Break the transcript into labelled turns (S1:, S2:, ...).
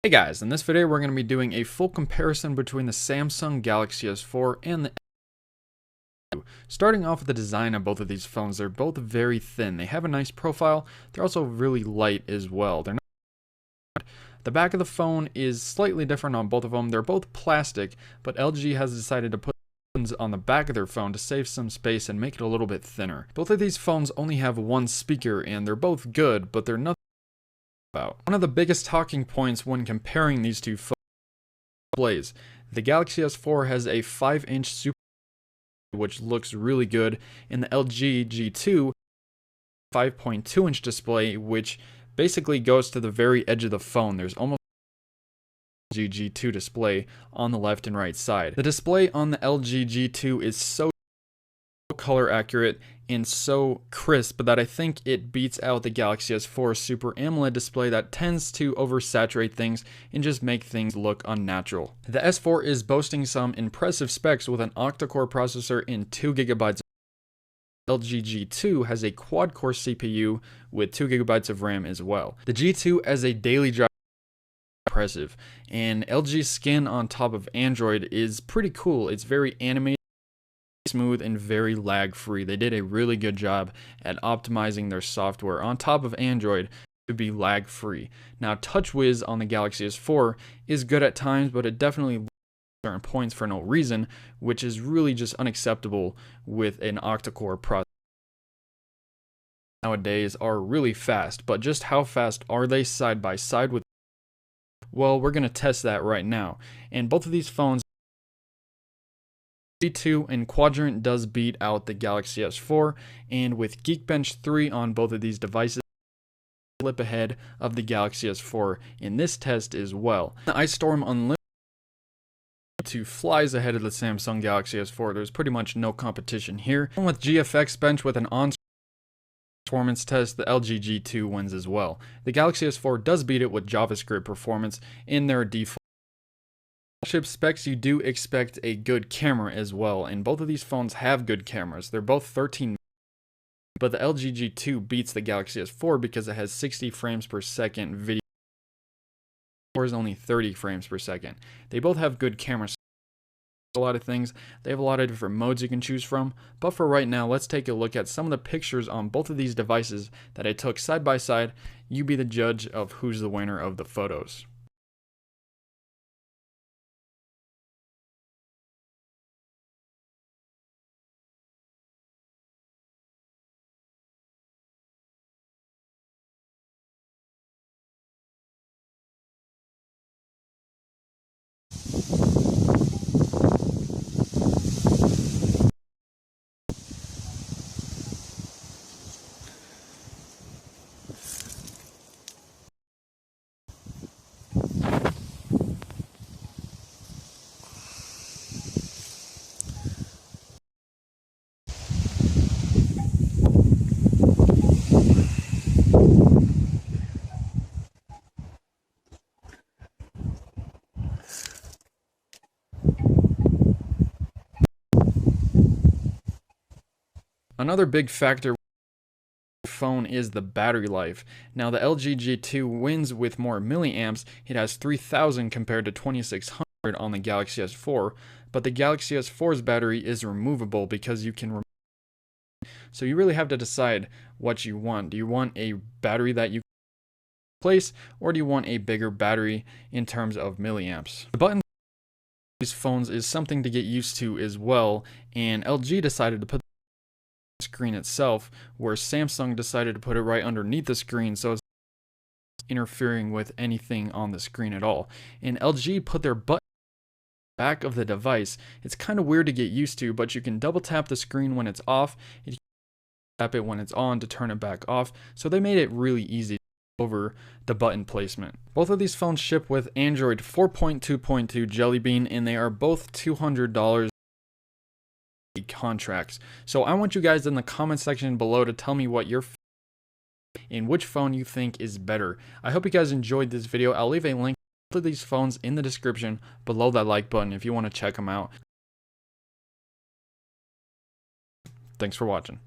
S1: Hey guys, in this video we're going to be doing a full comparison between the Samsung Galaxy S4 and the S2. Starting off with the design of both of these phones, they're both very thin. They have a nice profile, they're also really light as well. The back of the phone is slightly different on both of them. They're both plastic, but LG has decided to put buttons on the back of their phone to save some space and make it a little bit thinner. Both of these phones only have one speaker and they're both good, but they're nothing about. One of the biggest talking points when comparing these two phones displays. The Galaxy S4 has a 5-inch Super which looks really good, and the LG G2 5.2-inch display which basically goes to the very edge of the phone. There's almost a LG G2 display on the left and right side. The display on the LG G2 is so color accurate and so crisp that I think it beats out the Galaxy S4 Super AMOLED display that tends to oversaturate things and just make things look unnatural. The S4 is boasting some impressive specs with an octa-core processor and 2GB. LG G2 has a quad-core CPU with 2GB of RAM as well. The G2 as a daily driver is impressive, and LG's skin on top of Android is pretty cool. It's very animated, smooth, and very lag free. They did a really good job at optimizing their software on top of Android to be lag free. Now TouchWiz on the Galaxy S4 is good at times, but it definitely lags certain points for no reason, which is really just unacceptable with an octa-core processor. Nowadays are really fast, but just how fast are they side by side with? Well, we're going to test that right now. And both of these phones, G2 in Quadrant does beat out the Galaxy S4, and with Geekbench 3 on both of these devices, flip ahead of the Galaxy S4 in this test as well. The iStorm Unlimited G2 flies ahead of the Samsung Galaxy S4. There's pretty much no competition here. And with GFX Bench with an on-screen performance test, the LG G2 wins as well. The Galaxy S4 does beat it with JavaScript performance in their default chip specs. You do expect a good camera as well, and both of these phones have good cameras. They're both 13 megapixels, but the LG G2 beats the Galaxy S4 because it has 60 frames per second video. The S4 is only 30 frames per second. They both have good cameras. A lot of things. They have a lot of different modes you can choose from, but for right now, let's take a look at some of the pictures on both of these devices that I took side by side. You be the judge of who's the winner of the photos. Another big factor with the phone is the battery life. Now the LG G2 wins with more milliamps. It has 3000 compared to 2600 on the Galaxy S4, but the Galaxy S4's battery is removable because you can remove it. So you really have to decide what you want. Do you want a battery that you can replace, or do you want a bigger battery in terms of milliamps? The button on these phones is something to get used to as well, and LG decided to put screen itself, where Samsung decided to put it right underneath the screen, so it's not interfering with anything on the screen at all. And LG put their button back of the device. It's kind of weird to get used to, but you can double tap the screen when it's off, and you can tap it when it's on to turn it back off. So they made it really easy over the button placement. Both of these phones ship with Android 4.2.2 Jelly Bean, and they are both $200 contracts. So I want you guys in the comment section below to tell me what your and which phone you think is better. I hope you guys enjoyed this video. I'll leave a link to these phones in the description below that like button if you want to check them out. Thanks for watching.